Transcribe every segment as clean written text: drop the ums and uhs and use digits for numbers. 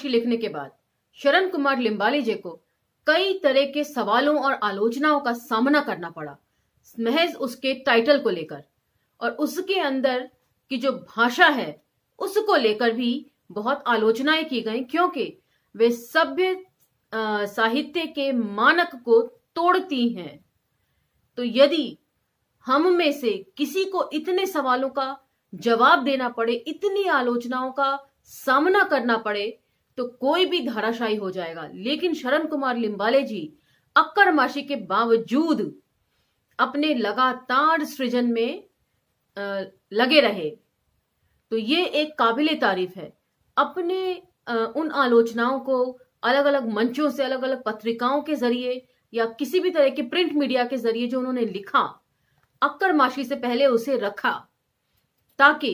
माशी लिखने के बाद शरण कुमार लिम्बाले जी को कई तरह के सवालों और आलोचनाओं का सामना करना पड़ा, महज उसके टाइटल को लेकर, और उसके अंदर की जो भाषा है उसको लेकर भी बहुत आलोचनाएं की गई, क्योंकि वे सभ्य साहित्य के मानक को तोड़ती हैं। तो यदि हम में से किसी को इतने सवालों का जवाब देना पड़े, इतनी आलोचनाओं का सामना करना पड़े, तो कोई भी धराशायी हो जाएगा। लेकिन शरण कुमार लिम्बाले जी अक्कड़माशी के बावजूद अपने लगातार सृजन में लगे रहे। तो ये एक काबिले तारीफ है। अपने उन आलोचनाओं को अलग अलग मंचों से, अलग अलग पत्रिकाओं के जरिए या किसी भी तरह के प्रिंट मीडिया के जरिए जो उन्होंने लिखा, अक्कड़माशी से पहले उसे रखा, ताकि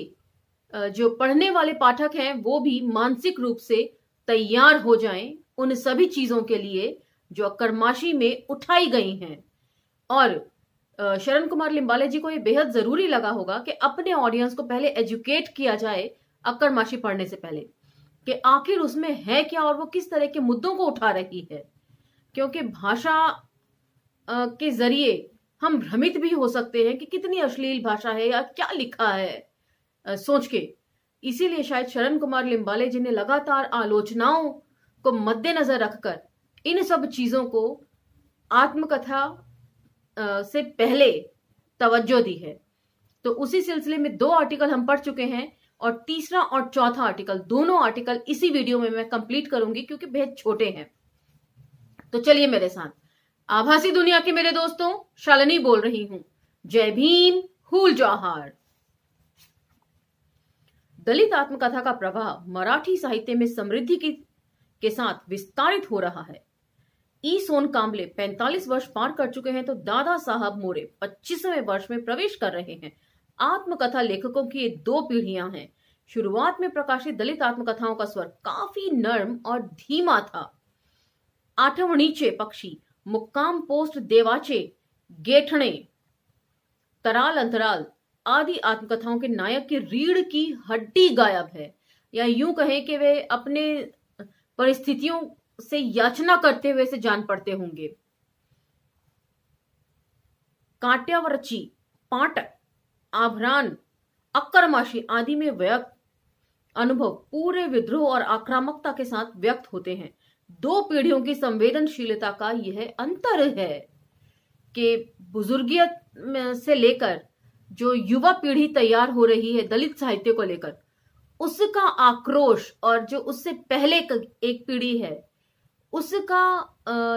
जो पढ़ने वाले पाठक हैं वो भी मानसिक रूप से तैयार हो जाएं उन सभी चीजों के लिए जो अक्कड़माशी में उठाई गई हैं। और शरण कुमार लिम्बाले जी को ये बेहद जरूरी लगा होगा कि अपने ऑडियंस को पहले एजुकेट किया जाए अक्कड़माशी पढ़ने से पहले, कि आखिर उसमें है क्या और वो किस तरह के मुद्दों को उठा रही है। क्योंकि भाषा के जरिए हम भ्रमित भी हो सकते हैं कि कितनी अश्लील भाषा है या क्या लिखा है सोच के। इसीलिए शायद शरण कुमार लिम्बाले जी ने लगातार आलोचनाओं को मद्देनजर रखकर इन सब चीजों को आत्मकथा से पहले तवज्जो दी है। तो उसी सिलसिले में 2 आर्टिकल हम पढ़ चुके हैं, और तीसरा और चौथा आर्टिकल, दोनों आर्टिकल इसी वीडियो में मैं कंप्लीट करूंगी क्योंकि बेहद छोटे हैं। तो चलिए मेरे साथ। आभासी दुनिया के मेरे दोस्तों, शालिनी बोल रही हूं। जय भीम, हूल जौहार। दलित आत्मकथा का प्रभाव मराठी साहित्य में समृद्धि के साथ विस्तारित हो रहा है। ई सोन कांबले 45 वर्ष पार कर चुके हैं, तो दादा साहब मोरे 25वें वर्ष में प्रवेश कर रहे हैं। आत्मकथा लेखकों की ये 2 पीढ़ियां हैं। शुरुआत में प्रकाशित दलित आत्मकथाओं का स्वर काफी नर्म और धीमा था। आठवणीचे पक्षी, मुक्काम पोस्ट देवाचे, गेठणे, तराल अंतराल आदि आत्मकथाओं के नायक की रीढ़ की हड्डी गायब है, या यूं कहें कि वे अपने परिस्थितियों से याचना करते हुए से जान पड़ते होंगे। कांट्यावरची, पाटक, आभरान, अक्कड़माशी आदि में व्यक्त अनुभव पूरे विद्रोह और आक्रामकता के साथ व्यक्त होते हैं। 2 पीढ़ियों की संवेदनशीलता का यह अंतर है कि बुजुर्गियत से लेकर जो युवा पीढ़ी तैयार हो रही है दलित साहित्य को लेकर, उसका आक्रोश, और जो उससे पहले एक पीढ़ी है उसका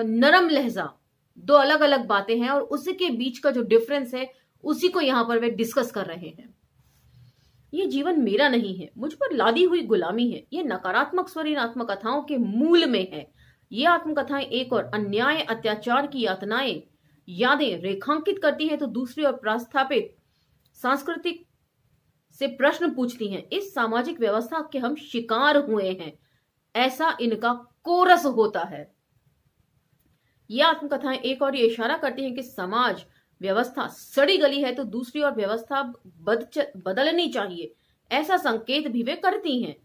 नरम लहजा, 2 अलग अलग बातें हैं, और उसके बीच का जो डिफरेंस है उसी को यहां पर वे डिस्कस कर रहे हैं। ये जीवन मेरा नहीं है, मुझ पर लादी हुई गुलामी है। ये नकारात्मक स्वर इन आत्मकथाओं के मूल में है। ये आत्मकथाएं एक और अन्याय, अत्याचार की यादें रेखांकित करती हैं, तो दूसरी ओर प्रस्थापित सांस्कृतिक से प्रश्न पूछती हैं। इस सामाजिक व्यवस्था के हम शिकार हुए हैं, ऐसा इनका कोरस होता है। ये आत्मकथाएं एक और ये इशारा करती हैं कि समाज व्यवस्था सड़ी गली है, तो दूसरी ओर व्यवस्था बदलनी चाहिए, ऐसा संकेत भी वे करती हैं।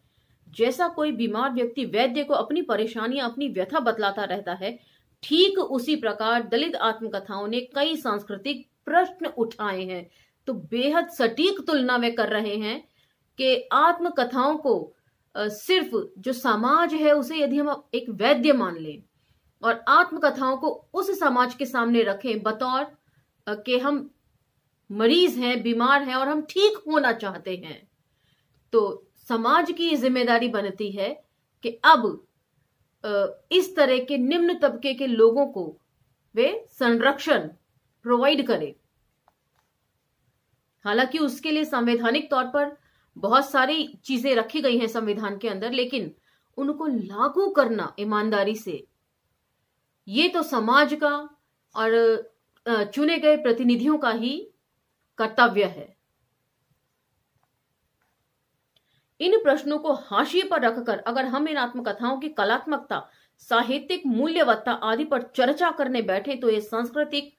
जैसा कोई बीमार व्यक्ति वैद्य को अपनी परेशानियां, अपनी व्यथा बतलाता रहता है, ठीक उसी प्रकार दलित आत्मकथाओं ने कई सांस्कृतिक प्रश्न उठाए हैं। तो बेहद सटीक तुलना वे कर रहे हैं कि आत्मकथाओं को सिर्फ जो समाज है उसे यदि हम एक वैद्य मान लें, और आत्मकथाओं को उस समाज के सामने रखें बतौर कि हम मरीज हैं, बीमार हैं और हम ठीक होना चाहते हैं, तो समाज की जिम्मेदारी बनती है कि अब इस तरह के निम्न तबके के लोगों को वे संरक्षण प्रोवाइड करें। हालांकि उसके लिए संवैधानिक तौर पर बहुत सारी चीजें रखी गई हैं संविधान के अंदर, लेकिन उनको लागू करना ईमानदारी से, ये तो समाज का और चुने गए प्रतिनिधियों का ही कर्तव्य है। इन प्रश्नों को हाशिए पर रखकर अगर हम इन आत्मकथाओं की कलात्मकता, साहित्यिक मूल्यवत्ता आदि पर चर्चा करने बैठे तो यह सांस्कृतिक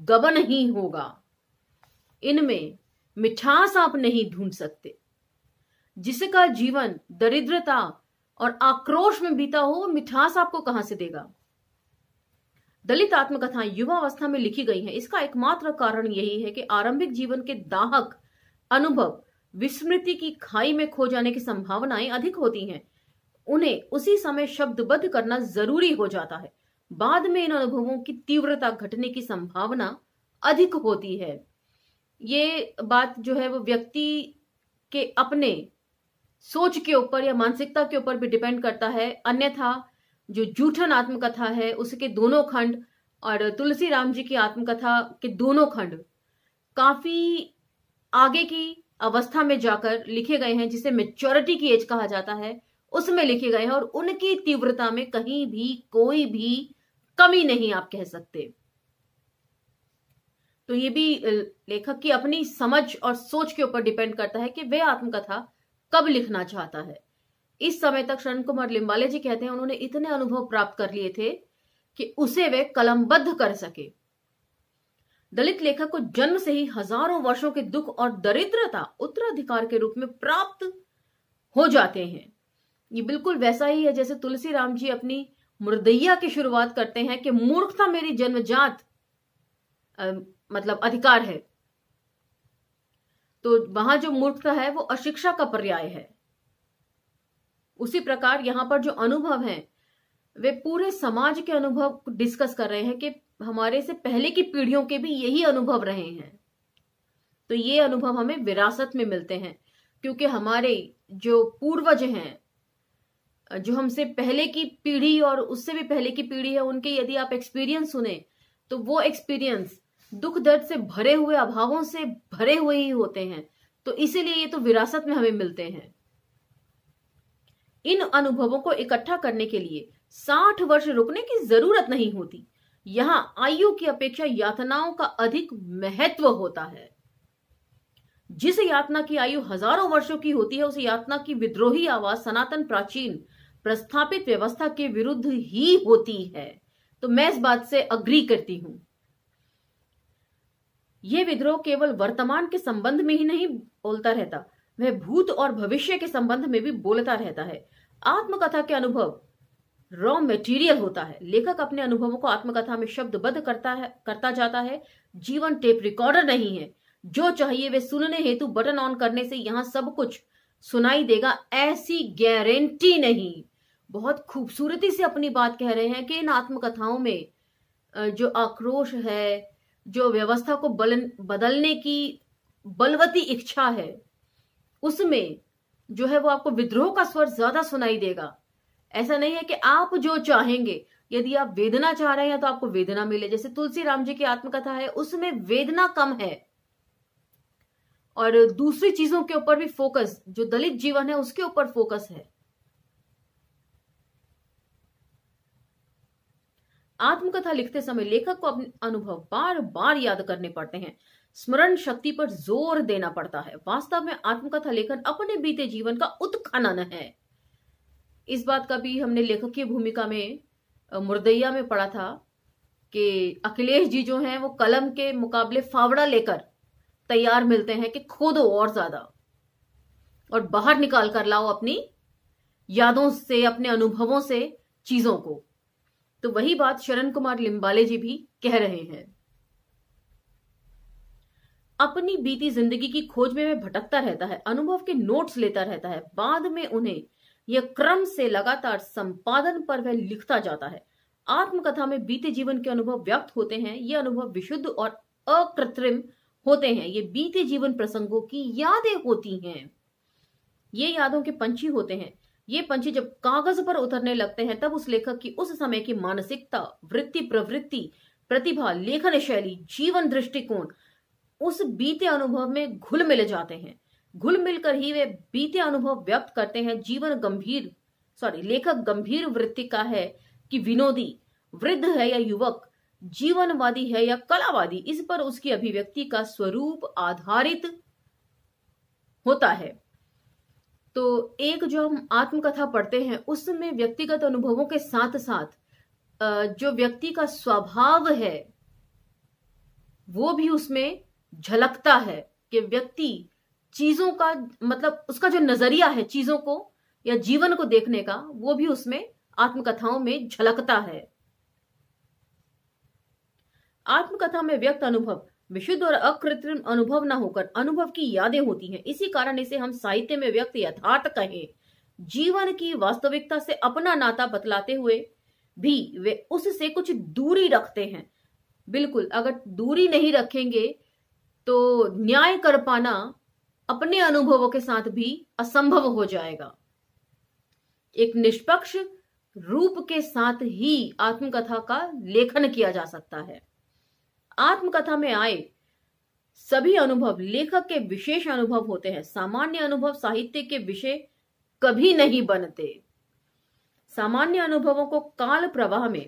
गबन ही होगा। इनमें मिठास आप नहीं ढूंढ सकते। जिसका जीवन दरिद्रता और आक्रोश में बीता हो, वो मिठास आपको कहां से देगा। दलित आत्मकथाएं युवा अवस्था में लिखी गई हैं। इसका एकमात्र कारण यही है कि आरंभिक जीवन के दाहक अनुभव विस्मृति की खाई में खो जाने की संभावनाएं अधिक होती हैं। उन्हें उसी समय शब्दबद्ध करना जरूरी हो जाता है। बाद में इन अनुभवों की तीव्रता घटने की संभावना अधिक होती है। ये बात जो है वो व्यक्ति के अपने सोच के ऊपर या मानसिकता के ऊपर भी डिपेंड करता है। अन्यथा जो जूठन आत्मकथा है उसके दोनों खंड और तुलसी राम जी की आत्मकथा के दोनों खंड काफी आगे की अवस्था में जाकर लिखे गए हैं, जिसे मैच्योरिटी की एज कहा जाता है, उसमें लिखे गए हैं। और उनकी तीव्रता में कहीं भी कोई भी कमी नहीं आप कह सकते। तो ये भी लेखक की अपनी समझ और सोच के ऊपर डिपेंड करता है कि वे आत्मकथा कब लिखना चाहता है। इस समय तक शरण कुमार लिम्बाले जी कहते हैं उन्होंने इतने अनुभव प्राप्त कर लिए थे कि उसे वे कलमबद्ध कर सके। दलित लेखक को जन्म से ही हजारों वर्षों के दुख और दरिद्रता उत्तराधिकार के रूप में प्राप्त हो जाते हैं। ये बिल्कुल वैसा ही है जैसे तुलसी राम जी अपनी मुर्दैया की शुरुआत करते हैं कि मूर्खता मेरी जन्मजात मतलब अधिकार है। तो वहां जो मूर्खता है वो अशिक्षा का पर्याय है। उसी प्रकार यहां पर जो अनुभव हैं वे पूरे समाज के अनुभव को डिस्कस कर रहे हैं कि हमारे से पहले की पीढ़ियों के भी यही अनुभव रहे हैं। तो ये अनुभव हमें विरासत में मिलते हैं, क्योंकि हमारे जो पूर्वज हैं, जो हमसे पहले की पीढ़ी और उससे भी पहले की पीढ़ी है, उनके यदि आप एक्सपीरियंस सुने तो वो एक्सपीरियंस दुख दर्द से भरे हुए, अभावों से भरे हुए ही होते हैं। तो इसीलिए ये तो विरासत में हमें मिलते हैं। इन अनुभवों को इकट्ठा करने के लिए 60 वर्ष रुकने की जरूरत नहीं होती। यहां आयु की अपेक्षा यातनाओं का अधिक महत्व होता है। जिस यातना की आयु हजारों वर्षों की होती है, उस यातना की विद्रोही आवाज सनातन प्राचीन प्रस्थापित व्यवस्था के विरुद्ध ही होती है। तो मैं इस बात से अग्री करती हूं। यह विद्रोह केवल वर्तमान के संबंध में ही नहीं बोलता रहता, वह भूत और भविष्य के संबंध में भी बोलता रहता है। आत्मकथा के अनुभव रॉ मटेरियल होता है। लेखक अपने अनुभवों को आत्मकथा में शब्दबद्ध करता जाता है। जीवन टेप रिकॉर्डर नहीं है। जो चाहिए वे सुनने हेतु बटन ऑन करने से यहां सब कुछ सुनाई देगा, ऐसी गारंटी नहीं। बहुत खूबसूरती से अपनी बात कह रहे हैं कि इन आत्मकथाओं में जो आक्रोश है, जो व्यवस्था को बदलने की बलवती इच्छा है, उसमें जो है वो आपको विद्रोह का स्वर ज्यादा सुनाई देगा। ऐसा नहीं है कि आप जो चाहेंगे, यदि आप वेदना चाह रहे हैं तो आपको वेदना मिले। जैसे तुलसी राम जी की आत्मकथा है, उसमें वेदना कम है और दूसरी चीजों के ऊपर भी फोकस, जो दलित जीवन है उसके ऊपर फोकस है। आत्मकथा लिखते समय लेखक को अपने अनुभव बार बार याद करने पड़ते हैं। स्मरण शक्ति पर जोर देना पड़ता है। वास्तव में आत्मकथा लेखन अपने बीते जीवन का उत्खनन है। इस बात का भी हमने लेखक की भूमिका में मुर्दैया में पढ़ा था कि अखिलेश जी जो हैं वो कलम के मुकाबले फावड़ा लेकर तैयार मिलते हैं कि खोदो और ज्यादा और बाहर निकाल कर लाओ अपनी यादों से, अपने अनुभवों से चीजों को। तो वही बात शरण कुमार लिम्बाले जी भी कह रहे हैं। अपनी बीती जिंदगी की खोज में वह भटकता रहता है, अनुभव के नोट्स लेता रहता है। बाद में उन्हें यह क्रम से लगातार संपादन पर वह लिखता जाता है। आत्मकथा में बीते जीवन के अनुभव व्यक्त होते हैं। ये अनुभव विशुद्ध और अकृत्रिम होते हैं। ये बीते जीवन प्रसंगों की यादें होती हैं। ये यादों के पंछी होते हैं। ये पंछी जब कागज पर उतरने लगते हैं तब उस लेखक की उस समय की मानसिकता, वृत्ति, प्रवृत्ति, प्रतिभा, लेखन शैली, जीवन दृष्टिकोण उस बीते अनुभव में घुल मिल जाते हैं। घुल मिलकर ही वे बीते अनुभव व्यक्त करते हैं। लेखक गंभीर वृत्ति का है कि विनोदी, वृद्ध है या युवक, जीवनवादी है या कलावादी, इस पर उसकी अभिव्यक्ति का स्वरूप आधारित होता है। तो एक जो हम आत्मकथा पढ़ते हैं उसमें व्यक्तिगत अनुभवों के साथ साथ जो व्यक्ति का स्वभाव है वो भी उसमें झलकता है कि व्यक्ति चीजों का मतलब उसका जो नजरिया है चीजों को या जीवन को देखने का, वो भी उसमें आत्मकथाओं में झलकता है। आत्मकथा में व्यक्त अनुभव विशुद्ध और अकृत्रिम अनुभव न होकर अनुभव की यादें होती हैं। इसी कारण इसे हम साहित्य में व्यक्त यथार्थ कहें। जीवन की वास्तविकता से अपना नाता बतलाते हुए भी वे उससे कुछ दूरी रखते हैं। बिल्कुल, अगर दूरी नहीं रखेंगे तो न्याय कर पाना अपने अनुभवों के साथ भी असंभव हो जाएगा। एक निष्पक्ष रूप के साथ ही आत्मकथा का लेखन किया जा सकता है। आत्मकथा में आए सभी अनुभव लेखक के विशेष अनुभव होते हैं। सामान्य अनुभव साहित्य के विषय कभी नहीं बनते। सामान्य अनुभवों को काल प्रवाह में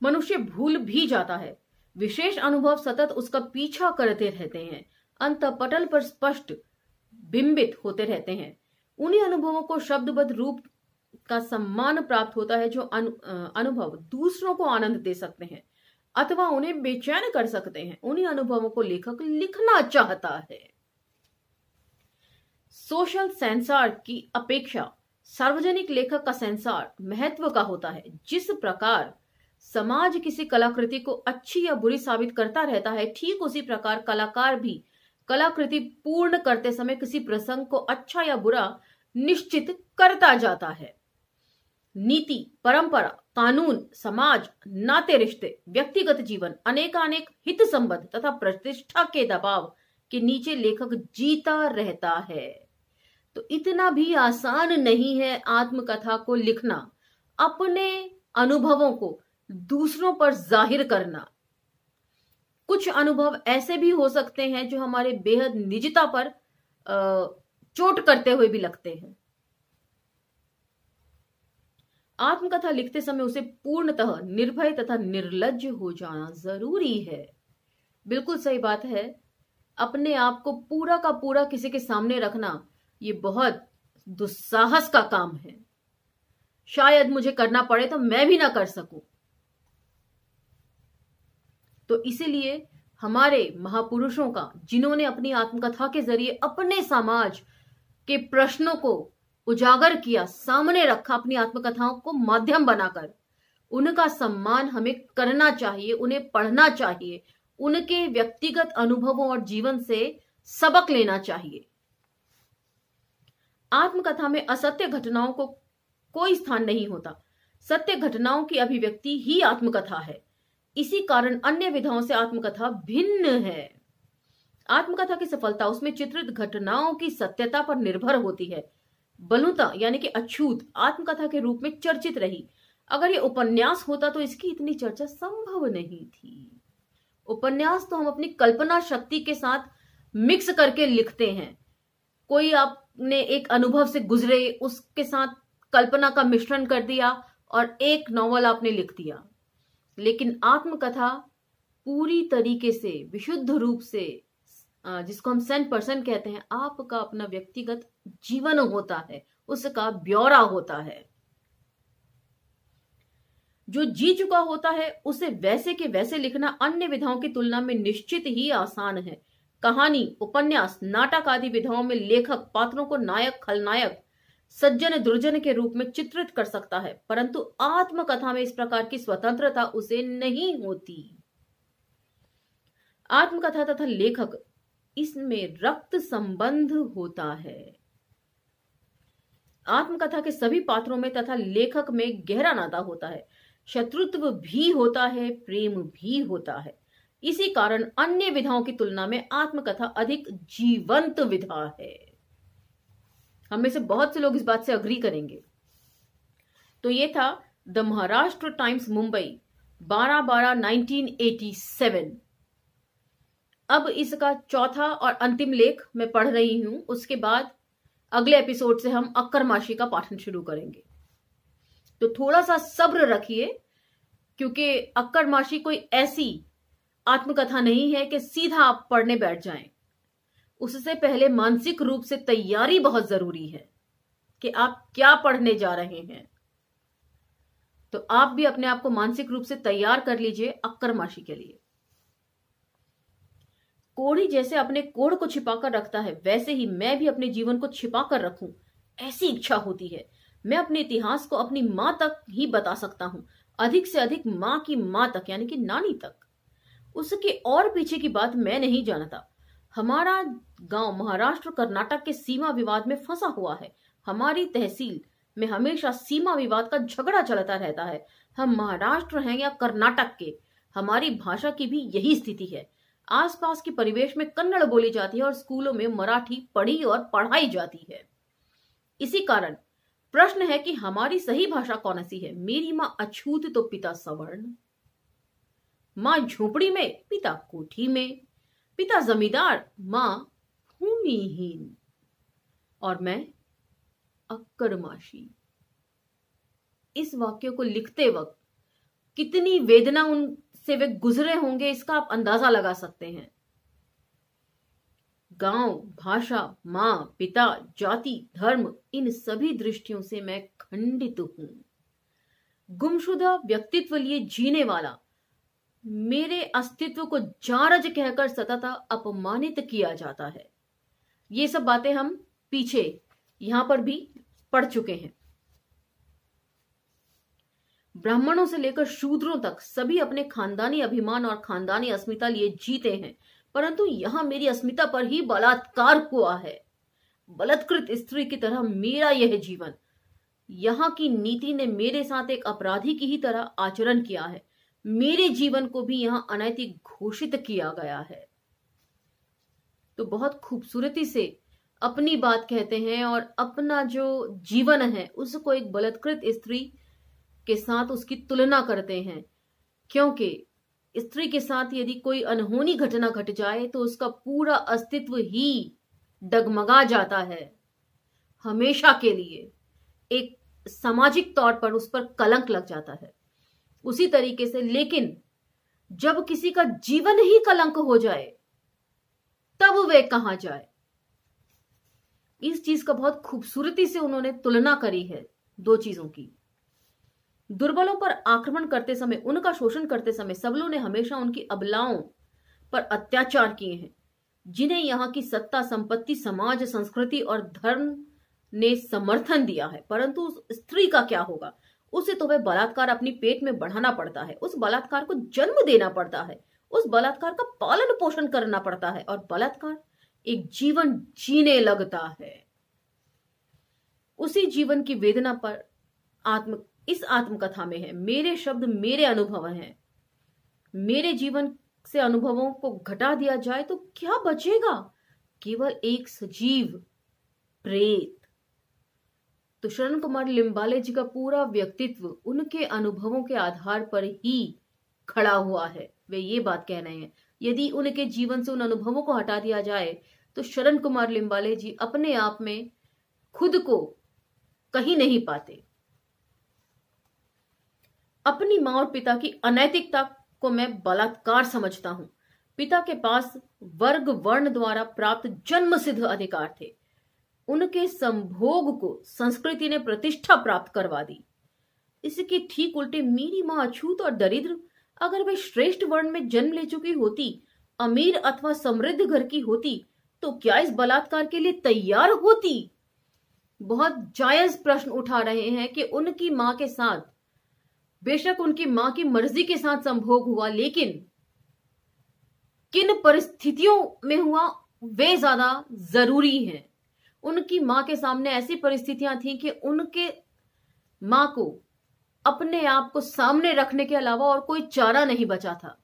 मनुष्य भूल भी जाता है। विशेष अनुभव सतत उसका पीछा करते रहते हैं, अंतःपटल पर स्पष्ट बिंबित होते रहते हैं। उन्हीं अनुभवों को शब्दबद्ध रूप का सम्मान प्राप्त होता है जो अनुभव दूसरों को आनंद दे सकते हैं अथवा उन्हें बेचैन कर सकते हैं। उन्हीं अनुभवों को लेखक लिखना चाहता है। सोशल सेंसर की अपेक्षा सार्वजनिक लेखक का सेंसर महत्व का होता है। जिस प्रकार समाज किसी कलाकृति को अच्छी या बुरी साबित करता रहता है, ठीक उसी प्रकार कलाकार भी कलाकृति पूर्ण करते समय किसी प्रसंग को अच्छा या बुरा निश्चित करता जाता है। नीति, परंपरा, कानून, समाज, नाते रिश्ते, व्यक्तिगत जीवन, अनेकानेक हित संबंध तथा प्रतिष्ठा के दबाव के नीचे लेखक जीता रहता है। तो इतना भी आसान नहीं है आत्मकथा को लिखना, अपने अनुभवों को दूसरों पर जाहिर करना। कुछ अनुभव ऐसे भी हो सकते हैं जो हमारे बेहद निजता पर चोट करते हुए भी लगते हैं। आत्मकथा लिखते समय उसे पूर्णतः निर्भय तथा निर्लज्ज हो जाना जरूरी है। बिल्कुल सही बात है। अपने आप को पूरा का पूरा किसी के सामने रखना ये बहुत दुस्साहस का काम है। शायद मुझे करना पड़े तो मैं भी ना कर सकूं। तो इसीलिए हमारे महापुरुषों का, जिन्होंने अपनी आत्मकथा के जरिए अपने समाज के प्रश्नों को उजागर किया, सामने रखा, अपनी आत्मकथाओं को माध्यम बनाकर, उनका सम्मान हमें करना चाहिए, उन्हें पढ़ना चाहिए, उनके व्यक्तिगत अनुभवों और जीवन से सबक लेना चाहिए। आत्मकथा में असत्य घटनाओं को कोई स्थान नहीं होता। सत्य घटनाओं की अभिव्यक्ति ही आत्मकथा है। इसी कारण अन्य विधाओं से आत्मकथा भिन्न है। आत्मकथा की सफलता उसमें चित्रित घटनाओं की सत्यता पर निर्भर होती है। बलुता यानी कि अछूत आत्मकथा के रूप में चर्चित रही। अगर ये उपन्यास होता तो इसकी इतनी चर्चा संभव नहीं थी। उपन्यास तो हम अपनी कल्पना शक्ति के साथ मिक्स करके लिखते हैं। कोई आपने एक अनुभव से गुजरे, उसके साथ कल्पना का मिश्रण कर दिया और एक नॉवल आपने लिख दिया। लेकिन आत्मकथा पूरी तरीके से विशुद्ध रूप से, जिसको हम 100% कहते हैं, आपका अपना व्यक्तिगत जीवन होता है, उसका ब्यौरा होता है। जो जी चुका होता है उसे वैसे के वैसे लिखना अन्य विधाओं की तुलना में निश्चित ही आसान है। कहानी, उपन्यास, नाटक आदि विधाओं में लेखक पात्रों को नायक, खलनायक, सज्जन, दुर्जन के रूप में चित्रित कर सकता है, परंतु आत्मकथा में इस प्रकार की स्वतंत्रता उसे नहीं होती। आत्मकथा तथा लेखक, इसमें रक्त संबंध होता है। आत्मकथा के सभी पात्रों में तथा लेखक में गहरा नाता होता है। शत्रुत्व भी होता है, प्रेम भी होता है। इसी कारण अन्य विधाओं की तुलना में आत्मकथा अधिक जीवंत विधा है। हम में से बहुत से लोग इस बात से अग्री करेंगे। तो ये था द महाराष्ट्र टाइम्स मुंबई 12/12/1987। अब इसका चौथा और अंतिम लेख मैं पढ़ रही हूं। उसके बाद अगले एपिसोड से हम अक्करमाशी का पाठन शुरू करेंगे। तो थोड़ा सा सब्र रखिए, क्योंकि अक्करमाशी कोई ऐसी आत्मकथा नहीं है कि सीधा आप पढ़ने बैठ जाएं। उससे पहले मानसिक रूप से तैयारी बहुत जरूरी है कि आप क्या पढ़ने जा रहे हैं। तो आप भी अपने आप को मानसिक रूप से तैयार कर लीजिए अक्करमाशी के लिए। कोढ़ी जैसे अपने कोढ़ को छिपाकर रखता है, वैसे ही मैं भी अपने जीवन को छिपाकर रखूं, ऐसी इच्छा होती है। मैं अपने इतिहास को अपनी मां तक ही बता सकता हूं, अधिक से अधिक मां की मां तक, यानी कि नानी तक। उसके और पीछे की बात मैं नहीं जानता। हमारा गांव महाराष्ट्र कर्नाटक के सीमा विवाद में फंसा हुआ है। हमारी तहसील में हमेशा सीमा विवाद का झगड़ा चलता रहता है। हम महाराष्ट्र हैं या कर्नाटक के, हमारी भाषा की भी यही स्थिति है। आसपास के परिवेश में कन्नड़ बोली जाती है और स्कूलों में मराठी पढ़ी और पढ़ाई जाती है। इसी कारण प्रश्न है कि हमारी सही भाषा कौन सी है। मेरी मां अछूत तो पिता सवर्ण, मां झोपड़ी में पिता कोठी में, पिता जमींदार मां भूमिहीन, और मैं अक्करमाशी। इस वाक्य को लिखते वक्त कितनी वेदना उनसे वे गुजरे होंगे, इसका आप अंदाजा लगा सकते हैं। गांव, भाषा, मां, पिता, जाति, धर्म, इन सभी दृष्टियों से मैं खंडित हूं। गुमशुदा व्यक्तित्व लिए जीने वाला, मेरे अस्तित्व को जारज कहकर सतत अपमानित किया जाता है। ये सब बातें हम पीछे यहां पर भी पढ़ चुके हैं। ब्राह्मणों से लेकर शूद्रों तक सभी अपने खानदानी अभिमान और खानदानी अस्मिता लिए जीते हैं, परंतु यहां मेरी अस्मिता पर ही बलात्कार हुआ है। बलात्कृत स्त्री की तरह मेरा यह जीवन, यहां की नीति ने मेरे साथ एक अपराधी की ही तरह आचरण किया है। मेरे जीवन को भी यहां अनैतिक घोषित किया गया है। तो बहुत खूबसूरती से अपनी बात कहते हैं और अपना जो जीवन है उसको एक बलात्कृत स्त्री के साथ उसकी तुलना करते हैं, क्योंकि स्त्री के साथ यदि कोई अनहोनी घटना घट जाए तो उसका पूरा अस्तित्व ही डगमगा जाता है, हमेशा के लिए एक सामाजिक तौर पर उस पर कलंक लग जाता है। उसी तरीके से लेकिन जब किसी का जीवन ही कलंक हो जाए तब वे कहां जाए। इस चीज का बहुत खूबसूरती से उन्होंने तुलना करी है दो चीजों की। दुर्बलों पर आक्रमण करते समय, उनका शोषण करते समय सबलों ने हमेशा उनकी अबलाओं पर अत्याचार किए हैं, जिन्हें यहां की सत्ता, संपत्ति, समाज, संस्कृति और धर्म ने समर्थन दिया है। परंतु उस स्त्री का क्या होगा? उसे तो वह बलात्कार अपनी पेट में बढ़ाना पड़ता है, उस बलात्कार को जन्म देना पड़ता है, उस बलात्कार का पालन पोषण करना पड़ता है, और बलात्कार एक जीवन जीने लगता है। उसी जीवन की वेदना पर इस आत्मकथा में है। मेरे शब्द मेरे अनुभव हैं। मेरे जीवन से अनुभवों को घटा दिया जाए तो क्या बचेगा? केवल एक सजीव प्रेत। तो शरण कुमार लिम्बाले जी का पूरा व्यक्तित्व उनके अनुभवों के आधार पर ही खड़ा हुआ है। वे ये बात कह रहे हैं, यदि उनके जीवन से उन अनुभवों को हटा दिया जाए तो शरण कुमार लिम्बाले जी अपने आप में खुद को कहीं नहीं पाते। अपनी मां और पिता की अनैतिकता को मैं बलात्कार समझता हूं। पिता के पास वर्ग वर्ण द्वारा प्राप्त जन्म सिद्ध अधिकार थे, उनके संभोग को संस्कृति ने प्रतिष्ठा प्राप्त करवा दी। इसके ठीक उल्टे मेरी मां अछूत और दरिद्र, अगर वे श्रेष्ठ वर्ण में जन्म ले चुकी होती, अमीर अथवा समृद्ध घर की होती, तो क्या इस बलात्कार के लिए तैयार होती? बहुत जायज प्रश्न उठा रहे हैं कि उनकी मां के साथ, बेशक उनकी मां की मर्जी के साथ संभोग हुआ, लेकिन किन परिस्थितियों में हुआ वे ज्यादा जरूरी हैं। उनकी मां के सामने ऐसी परिस्थितियां थीं कि उनके मां को अपने आप को सामने रखने के अलावा और कोई चारा नहीं बचा था।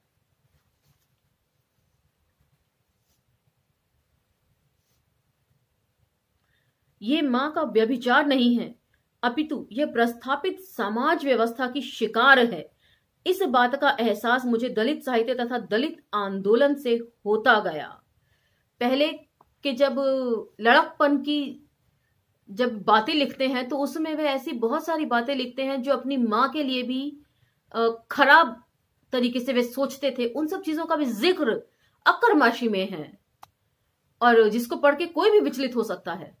ये मां का व्यभिचार नहीं है, अपितु यह प्रस्थापित समाज व्यवस्था की शिकार है। इस बात का एहसास मुझे दलित साहित्य तथा दलित आंदोलन से होता गया। पहले के जब लड़कपन की जब बातें लिखते हैं तो उसमें वे ऐसी बहुत सारी बातें लिखते हैं जो अपनी मां के लिए भी खराब तरीके से वे सोचते थे। उन सब चीजों का भी जिक्र अक्करमाशी में है और जिसको पढ़ के कोई भी विचलित हो सकता है।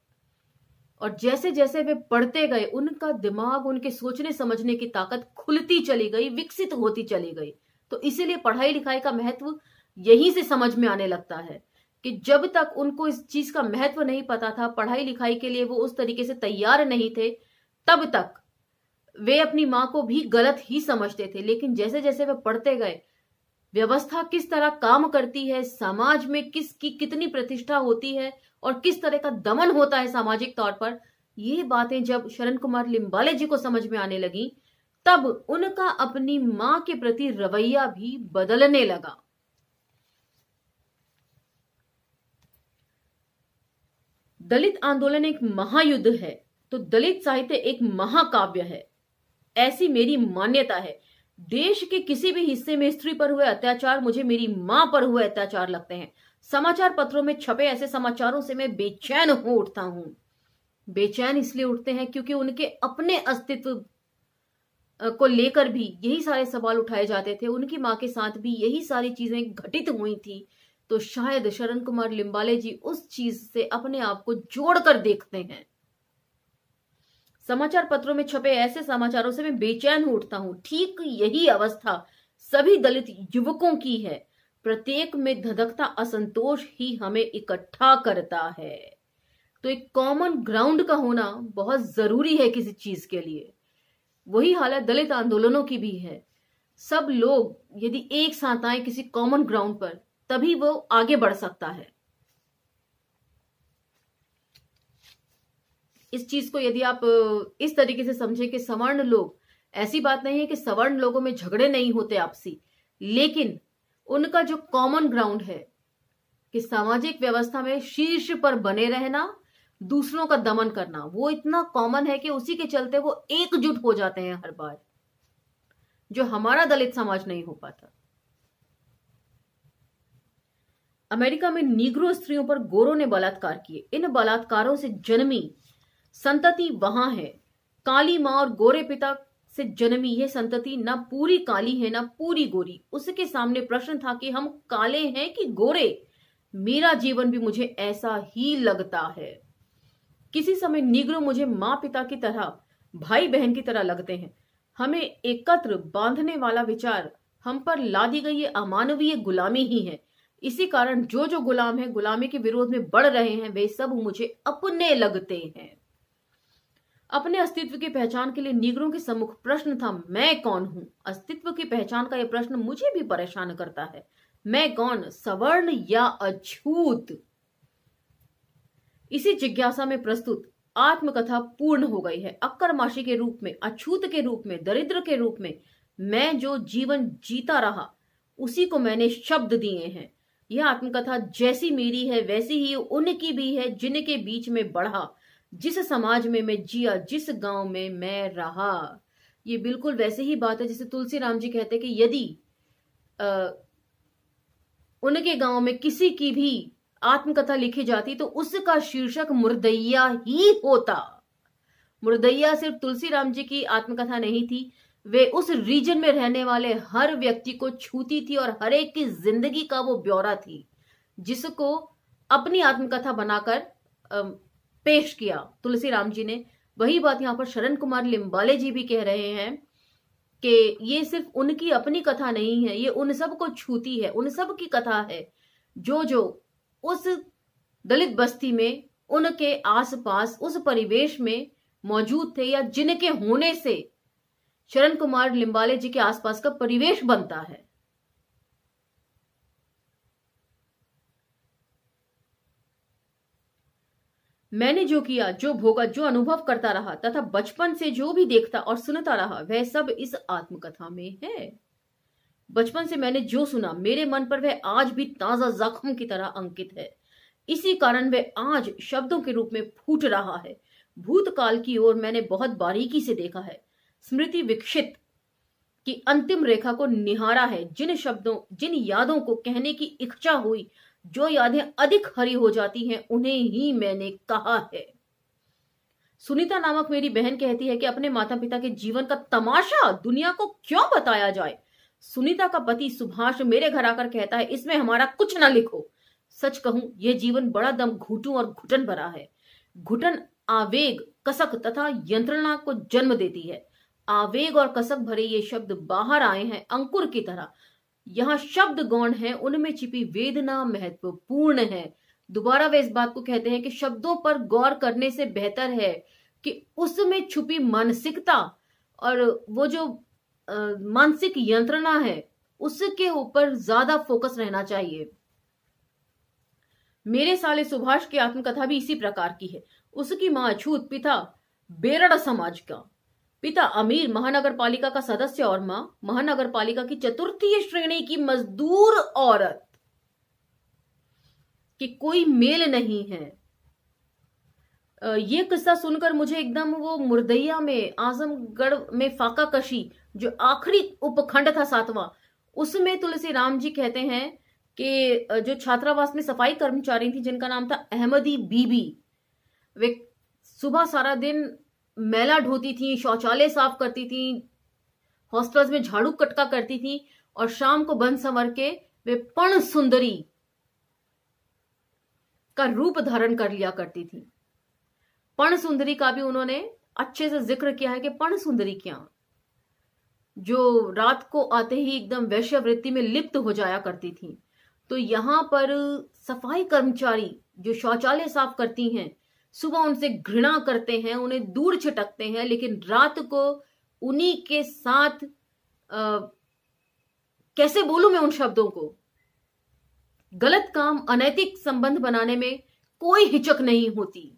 और जैसे जैसे वे पढ़ते गए उनका दिमाग, उनके सोचने समझने की ताकत खुलती चली गई, विकसित होती चली गई। तो इसीलिए पढ़ाई लिखाई का महत्व यहीं से समझ में आने लगता है कि जब तक उनको इस चीज का महत्व नहीं पता था, पढ़ाई लिखाई के लिए वो उस तरीके से तैयार नहीं थे, तब तक वे अपनी मां को भी गलत ही समझते थे। लेकिन जैसे जैसे वे पढ़ते गए, व्यवस्था किस तरह काम करती है, समाज में किसकी कितनी प्रतिष्ठा होती है और किस तरह का दमन होता है सामाजिक तौर पर, ये बातें जब शरण कुमार लिम्बाले जी को समझ में आने लगी, तब उनका अपनी मां के प्रति रवैया भी बदलने लगा। दलित आंदोलन एक महायुद्ध है तो दलित साहित्य एक महाकाव्य है, ऐसी मेरी मान्यता है। देश के किसी भी हिस्से में स्त्री पर हुए अत्याचार मुझे मेरी मां पर हुए अत्याचार लगते हैं। समाचार पत्रों में छपे ऐसे समाचारों से मैं बेचैन हो उठता हूं। बेचैन इसलिए उठते हैं क्योंकि उनके अपने अस्तित्व को लेकर भी यही सारे सवाल उठाए जाते थे। उनकी मां के साथ भी यही सारी चीजें घटित हुई थी, तो शायद शरण कुमार लिम्बाले जी उस चीज से अपने आप को जोड़कर देखते हैं। समाचार पत्रों में छपे ऐसे समाचारों से मैं बेचैन हो उठता हूं। ठीक यही अवस्था सभी दलित युवकों की है। प्रत्येक में धधकता असंतोष ही हमें इकट्ठा करता है। तो एक कॉमन ग्राउंड का होना बहुत जरूरी है किसी चीज के लिए। वही हालत दलित आंदोलनों की भी है। सब लोग यदि एक साथ आए किसी कॉमन ग्राउंड पर, तभी वो आगे बढ़ सकता है। इस चीज को यदि आप इस तरीके से समझें कि सवर्ण लोग, ऐसी बात नहीं है कि सवर्ण लोगों में झगड़े नहीं होते आपसी, लेकिन उनका जो कॉमन ग्राउंड है कि सामाजिक व्यवस्था में शीर्ष पर बने रहना, दूसरों का दमन करना, वो इतना कॉमन है कि उसी के चलते वो एकजुट हो जाते हैं हर बार, जो हमारा दलित समाज नहीं हो पाता। अमेरिका में नीग्रो स्त्रियों पर गोरों ने बलात्कार किए। इन बलात्कारों से जन्मी संतति वहां है। काली मां और गोरे पिता से जन्मी यह संतति न पूरी काली है न पूरी गोरी। उसके सामने प्रश्न था कि हम काले हैं कि गोरे। मेरा जीवन भी मुझे ऐसा ही लगता है। किसी समय नीग्रो मुझे मां पिता की तरह, भाई बहन की तरह लगते हैं। हमें एकत्र बांधने वाला विचार हम पर ला दी गई ये अमानवीय गुलामी ही है। इसी कारण जो जो गुलाम है, गुलामी के विरोध में बढ़ रहे हैं, वे सब मुझे अपने लगते हैं। अपने अस्तित्व की पहचान के लिए नीग्रों के सम्मुख प्रश्न था, मैं कौन हूं। अस्तित्व की पहचान का यह प्रश्न मुझे भी परेशान करता है। मैं कौन, सवर्ण या अछूत। इसी जिज्ञासा में प्रस्तुत आत्मकथा पूर्ण हो गई है। अक्करमाशी के रूप में, अछूत के रूप में, दरिद्र के रूप में मैं जो जीवन जीता रहा, उसी को मैंने शब्द दिए हैं। यह आत्मकथा जैसी मेरी है वैसी ही उनकी भी है, जिनके बीच में बढ़ा, जिस समाज में मैं जिया, जिस गांव में मैं रहा। ये बिल्कुल वैसे ही बात है जैसे तुलसी राम जी कहते कि यदि उनके गांव में किसी की भी आत्मकथा लिखी जाती तो उसका शीर्षक मुर्दैया ही होता। मुर्दैया सिर्फ तुलसी राम जी की आत्मकथा नहीं थी, वे उस रीजन में रहने वाले हर व्यक्ति को छूती थी और हर एक की जिंदगी का वो ब्यौरा थी, जिसको अपनी आत्मकथा बनाकर पेश किया तुलसी राम जी ने। वही बात यहां पर शरण कुमार लिम्बाले जी भी कह रहे हैं कि ये सिर्फ उनकी अपनी कथा नहीं है, ये उन सब को छूती है, उन सब की कथा है जो जो उस दलित बस्ती में, उनके आसपास, उस परिवेश में मौजूद थे, या जिनके होने से शरण कुमार लिम्बाले जी के आसपास का परिवेश बनता है। मैंने जो किया, जो भोगा, जो अनुभव करता रहा तथा बचपन से जो भी देखता और सुनता रहा, वह सब इस आत्मकथा में है। बचपन से मैंने जो सुना, मेरे मन पर वह आज भी ताजा जख्म की तरह अंकित है। इसी कारण वह आज शब्दों के रूप में फूट रहा है। भूतकाल की ओर मैंने बहुत बारीकी से देखा है, स्मृति विकसित की अंतिम रेखा को निहारा है। जिन शब्दों, जिन यादों को कहने की इच्छा हुई, जो यादें अधिक हरी हो जाती हैं, उन्हें ही मैंने कहा है। सुनीता नामक मेरी बहन कहती है कि अपने माता पिता के जीवन का तमाशा दुनिया को क्यों बताया जाए। सुनीता का पति सुभाष मेरे घर आकर कहता है, इसमें हमारा कुछ ना लिखो। सच कहूं, यह जीवन बड़ा दम घुटू और घुटन भरा है। घुटन आवेग, कसक तथा यंत्रणा को जन्म देती है। आवेग और कसक भरे ये शब्द बाहर आए हैं अंकुर की तरह। यहाँ शब्द गौण है, उनमें छिपी वेदना महत्वपूर्ण है। दोबारा वे इस बात को कहते हैं कि शब्दों पर गौर करने से बेहतर है कि उसमें छुपी मानसिकता और वो जो मानसिक यंत्रणा है उसके ऊपर ज्यादा फोकस रहना चाहिए। मेरे साले सुभाष की आत्मकथा भी इसी प्रकार की है। उसकी मां अछूत, पिता बेरड़ समाज का, पिता अमीर महानगर पालिका का सदस्य और मां महानगर पालिका की चतुर्थी श्रेणी की मजदूर औरत। कि कोई मेल नहीं है। ये किस्सा सुनकर मुझे एकदम वो मुर्दैया में आजमगढ़ में फाका कशी जो आखिरी उपखंड था 7वां, उसमें तुलसी राम जी कहते हैं कि जो छात्रावास में सफाई कर्मचारी थी जिनका नाम था अहमदी बीबी, वे सुबह सारा दिन मैला ढोती थी, शौचालय साफ करती थी, हॉस्टल्स में झाड़ू कटका करती थी और शाम को बन संवर के वे पण सुंदरी का रूप धारण कर लिया करती थी। पण सुंदरी का भी उन्होंने अच्छे से जिक्र किया है कि पण सुंदरी क्या, जो रात को आते ही एकदम वैश्यवृत्ति में लिप्त हो जाया करती थी। तो यहां पर सफाई कर्मचारी जो शौचालय साफ करती हैं, सुबह उनसे घृणा करते हैं, उन्हें दूर छिटकते हैं, लेकिन रात को उन्हीं के साथ कैसे बोलूं मैं उन शब्दों को, गलत काम अनैतिक संबंध बनाने में कोई हिचक नहीं होती।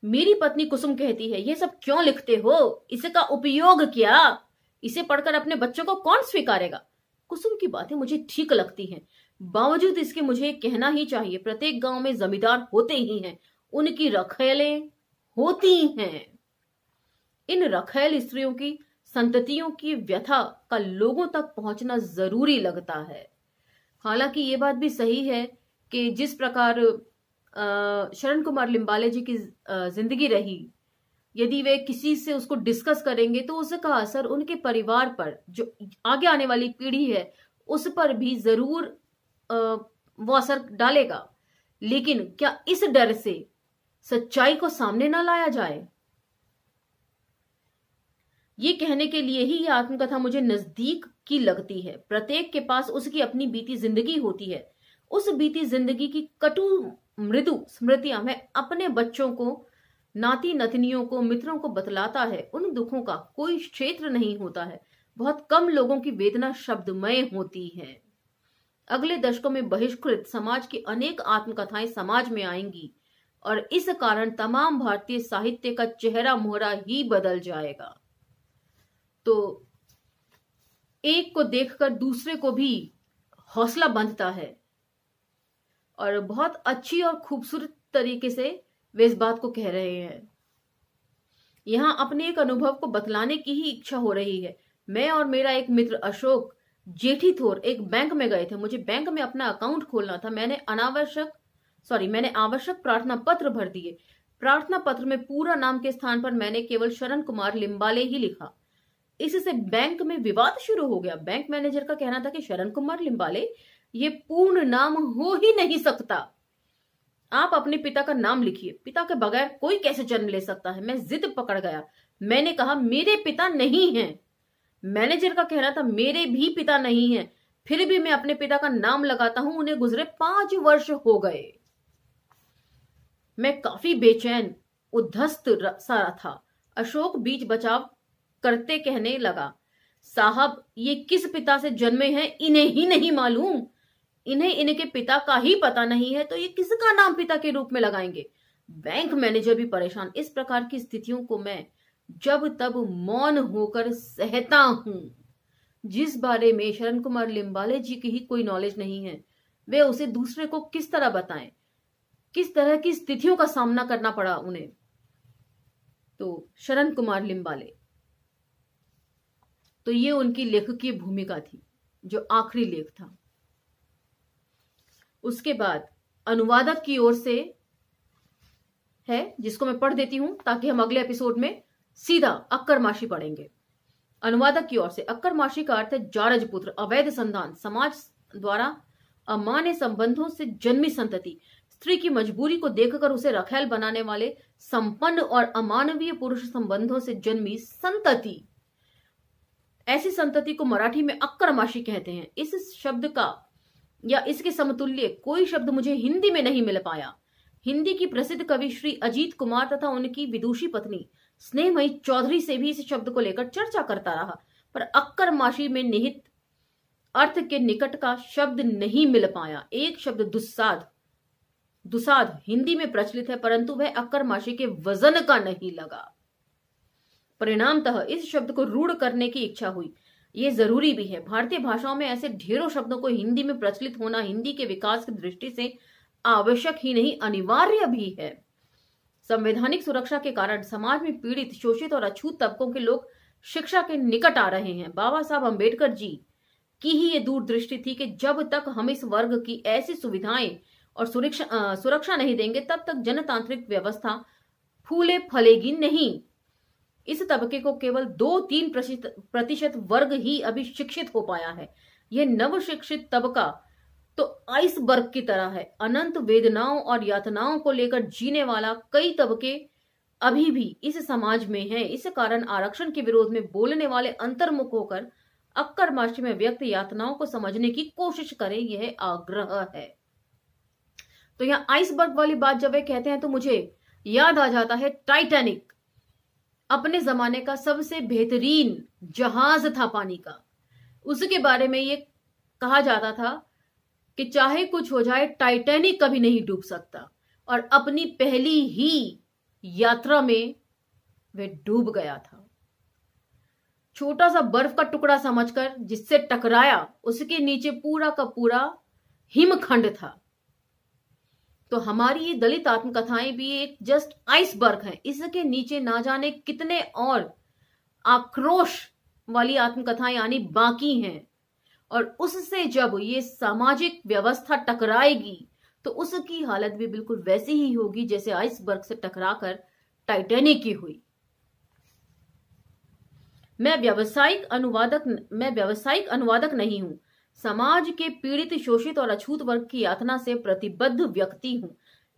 मेरी पत्नी कुसुम कहती है, ये सब क्यों लिखते हो, इसका उपयोग क्या, इसे पढ़कर अपने बच्चों को कौन स्वीकारेगा। कुसुम की बातें मुझे ठीक लगती हैं, बावजूद इसके मुझे कहना ही चाहिए, प्रत्येक गांव में जमींदार होते ही हैं, उनकी रखेलें होती हैं। इन रखेल स्त्रियों की संततियों की व्यथा का लोगों तक पहुंचना जरूरी लगता है। हालांकि ये बात भी सही है कि जिस प्रकार शरण कुमार लिम्बाले जी की जिंदगी रही, यदि वे किसी से उसको डिस्कस करेंगे तो उसका असर उनके परिवार पर, जो आगे आने वाली पीढ़ी है, उस पर भी जरूर वो असर डालेगा। लेकिन क्या इस डर से सच्चाई को सामने ना लाया जाए? ये कहने के लिए ही यह आत्मकथा मुझे नजदीक की लगती है। प्रत्येक के पास उसकी अपनी बीती जिंदगी होती है। उस बीती जिंदगी की कटु मृदु स्मृतियां मैं अपने बच्चों को, नाती नतनियों को, मित्रों को बतलाता है। उन दुखों का कोई क्षेत्र नहीं होता है। बहुत कम लोगों की वेदना शब्दमय होती है। अगले दशकों में बहिष्कृत समाज की अनेक आत्मकथाएं समाज में आएंगी और इस कारण तमाम भारतीय साहित्य का चेहरा मोहरा ही बदल जाएगा। तो एक को देखकर दूसरे को भी हौसला बंधता है और बहुत अच्छी और खूबसूरत तरीके से वे इस बात को कह रहे हैं। यहां अपने एक अनुभव को बतलाने की ही इच्छा हो रही है। मैं और मेरा एक मित्र अशोक जेठीथोर एक बैंक में गए थे। मुझे बैंक में अपना अकाउंट खोलना था। मैंने आवश्यक प्रार्थना पत्र भर दिए। प्रार्थना पत्र में पूरा नाम के स्थान पर मैंने केवल शरण कुमार लिम्बाले ही लिखा। इससे बैंक में विवाद शुरू हो गया। बैंक मैनेजर का कहना था कि शरण कुमार लिम्बाले ये पूर्ण नाम हो ही नहीं सकता, आप अपने पिता का नाम लिखिए। पिता के बगैर कोई कैसे जन्म ले सकता है। मैं जिद पकड़ गया। मैंने कहा मेरे पिता नहीं हैं। मैनेजर का कहना था मेरे भी पिता नहीं हैं, फिर भी मैं अपने पिता का नाम लगाता हूं। उन्हें गुजरे 5 वर्ष हो गए। मैं काफी बेचैन उद्धस्त सा था। अशोक बीच बचाव करते कहने लगा, साहब ये किस पिता से जन्मे हैं इन्हें ही नहीं मालूम। इन्हें इनके पिता का ही पता नहीं है तो ये किसका नाम पिता के रूप में लगाएंगे। बैंक मैनेजर भी परेशान। इस प्रकार की स्थितियों को मैं जब तब मौन होकर सहता हूं। जिस बारे में शरण कुमार लिम्बाले जी की ही कोई नॉलेज नहीं है, वे उसे दूसरे को किस तरह बताएं, किस तरह की स्थितियों का सामना करना पड़ा उन्हें। तो शरण कुमार लिम्बाले, तो ये उनकी लेखकीय भूमिका थी, जो आखिरी लेख था। उसके बाद अनुवादक की ओर से है, जिसको मैं पढ़ देती हूं ताकि हम अगले एपिसोड में सीधा अक्कर माशी पढ़ेंगे। अनुवादक की ओर से, अक्कर माशी का अर्थ है जारज पुत्र, अवैध संतान, समाज द्वारा अमान्य संबंधों से जन्मी संतति, स्त्री की मजबूरी को देखकर उसे रखेल बनाने वाले संपन्न और अमानवीय पुरुष संबंधों से जन्मी संतति। ऐसी संतति को मराठी में अक्करमाशी कहते हैं। इस शब्द का या इसके समतुल्य कोई शब्द मुझे हिंदी में नहीं मिल पाया। हिंदी की प्रसिद्ध कवि श्री अजीत कुमार तथा उनकी विदुषी पत्नी स्नेहमयी चौधरी से भी इस शब्द को लेकर चर्चा करता रहा, पर अक्करमाशी में निहित अर्थ के निकट का शब्द नहीं मिल पाया। एक शब्द दुसाध हिंदी में प्रचलित है, परंतु वह अक्करमाशी के वजन का नहीं लगा। परिणामतः इस शब्द को रूढ़ करने की इच्छा हुई। यह जरूरी भी है। भारतीय भाषाओं में ऐसे ढेरों शब्दों को हिंदी में प्रचलित होना हिंदी के विकास की दृष्टि से आवश्यक ही नहीं, अनिवार्य भी है। संवैधानिक सुरक्षा के कारण समाज में पीड़ित, शोषित और अछूत तबकों के लोग शिक्षा के निकट आ रहे हैं। बाबा साहब अम्बेडकर जी की ही ये दूरदृष्टि थी कि जब तक हम इस वर्ग की ऐसी सुविधाएं और सुरक्षा नहीं देंगे, तब तक जनतांत्रिक व्यवस्था फूले फलेगी नहीं। इस तबके को केवल 2-3% वर्ग ही अभी शिक्षित हो पाया है। यह नव शिक्षित तबका तो आइसबर्ग की तरह है। अनंत वेदनाओं और यातनाओं को लेकर जीने वाला कई तबके अभी भी इस समाज में हैं। इस कारण आरक्षण के विरोध में बोलने वाले अंतर्मुख होकर अक्करमाशी में व्यक्त यातनाओं को समझने की कोशिश करें, यह आग्रह है। तो यहाँ आइसबर्ग वाली बात जब वे कहते हैं तो मुझे याद आ जाता है टाइटैनिक, अपने जमाने का सबसे बेहतरीन जहाज था पानी का। उसके बारे में ये कहा जाता था कि चाहे कुछ हो जाए टाइटैनिक कभी नहीं डूब सकता, और अपनी पहली ही यात्रा में वे डूब गया था। छोटा सा बर्फ का टुकड़ा समझकर जिससे टकराया, उसके नीचे पूरा का पूरा हिमखंड था। तो हमारी ये दलित आत्मकथाएं भी एक जस्ट आइसबर्ग है। इसके नीचे ना जाने कितने और आक्रोश वाली आत्मकथाएं यानी बाकी हैं, और उससे जब ये सामाजिक व्यवस्था टकराएगी तो उसकी हालत भी बिल्कुल वैसी ही होगी जैसे आइसबर्ग से टकराकर टाइटैनिक की हुई। मैं व्यावसायिक अनुवादक नहीं हूं। समाज के पीड़ित, शोषित और अछूत वर्ग की यातना से प्रतिबद्ध व्यक्ति हूं।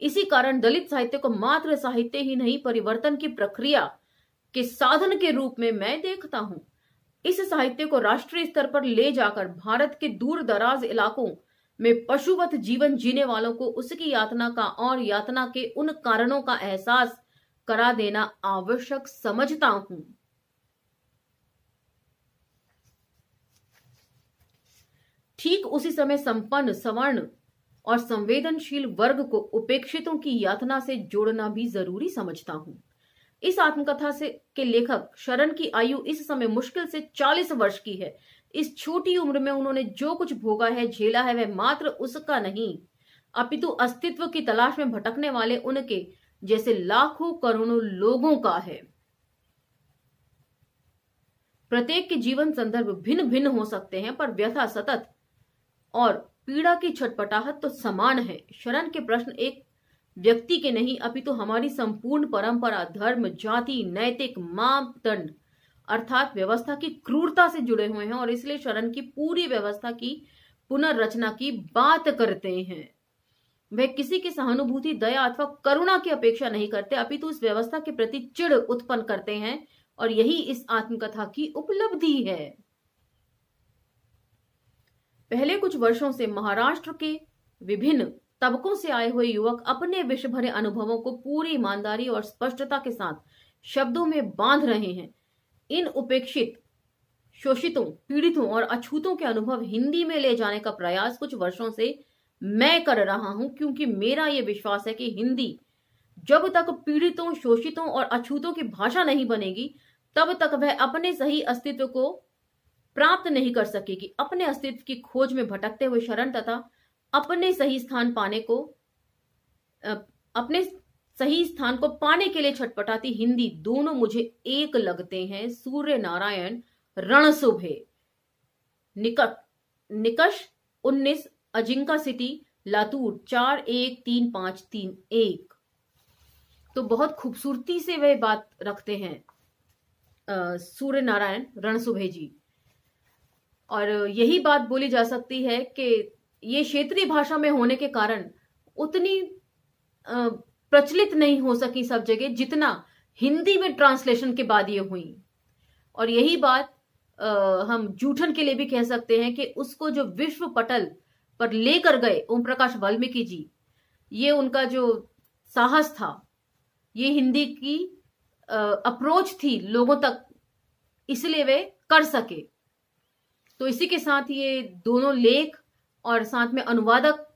इसी कारण दलित साहित्य को मात्र साहित्य ही नहीं, परिवर्तन की प्रक्रिया के साधन के रूप में मैं देखता हूं। इस साहित्य को राष्ट्रीय स्तर पर ले जाकर भारत के दूर दराज इलाकों में पशुवत जीवन जीने वालों को उसकी यातना का और यातना के उन कारणों का एहसास करा देना आवश्यक समझता हूं। ठीक उसी समय संपन्न, सवर्ण और संवेदनशील वर्ग को उपेक्षितों की यातना से जोड़ना भी जरूरी समझता हूं। इस आत्मकथा के लेखक शरण की आयु इस समय मुश्किल से 40 वर्ष की है। इस छोटी उम्र में उन्होंने जो कुछ भोगा है, झेला है, वह मात्र उसका नहीं, अपितु अस्तित्व की तलाश में भटकने वाले उनके जैसे लाखों करोड़ों लोगों का है। प्रत्येक के जीवन संदर्भ भिन्न भिन्न हो सकते हैं, पर व्यथा सतत और पीड़ा की छटपटाहट तो समान है। शरण के प्रश्न एक व्यक्ति के नहीं, अपितु हमारी संपूर्ण परंपरा, धर्म, जाति, नैतिक मापदंड अर्थात व्यवस्था की क्रूरता से जुड़े हुए हैं, और इसलिए शरण की पूरी व्यवस्था की पुनर्रचना की बात करते हैं। वे किसी की सहानुभूति, दया अथवा करुणा की अपेक्षा नहीं करते, अपितु इस व्यवस्था के प्रति चिढ़ उत्पन्न करते हैं, और यही इस आत्मकथा की उपलब्धि है। पहले कुछ वर्षों से महाराष्ट्र के विभिन्न तबकों से आए हुए युवक अपने विश्व भरे अनुभवों को पूरी ईमानदारी और स्पष्टता के साथ शब्दों में बांध रहे हैं। इन उपेक्षित, शोषितों, पीड़ितों और अछूतों के अनुभव हिंदी में ले जाने का प्रयास कुछ वर्षों से मैं कर रहा हूं, क्योंकि मेरा यह विश्वास है कि हिंदी जब तक पीड़ितों, शोषितों और अछूतों की भाषा नहीं बनेगी, तब तक वह अपने सही अस्तित्व को प्राप्त नहीं कर सकेगी। अपने अस्तित्व की खोज में भटकते हुए शरण तथा अपने सही स्थान पाने के लिए छटपटाती हिंदी, दोनों मुझे एक लगते हैं। सूर्य नारायण रणसुभे, निकष 19, अजिंका सिटी, लातूर 413531। तो बहुत खूबसूरती से वे बात रखते हैं सूर्य नारायण रणसुभे जी, और यही बात बोली जा सकती है कि ये क्षेत्रीय भाषा में होने के कारण उतनी प्रचलित नहीं हो सकी सब जगह जितना हिंदी में ट्रांसलेशन के बाद ये हुई। और यही बात हम जूठन के लिए भी कह सकते हैं कि उसको जो विश्व पटल पर लेकर गए ओम प्रकाश वाल्मीकि जी, ये उनका जो साहस था, ये हिंदी की अप्रोच थी लोगों तक, इसलिए वे कर सके। तो इसी के साथ ये दोनों लेख और साथ में अनुवादक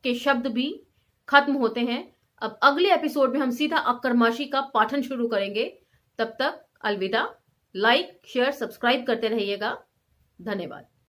के शब्द भी खत्म होते हैं। अब अगले एपिसोड में हम सीधा अक्करमाशी का पाठन शुरू करेंगे। तब तक अलविदा। लाइक, शेयर, सब्सक्राइब करते रहिएगा। धन्यवाद।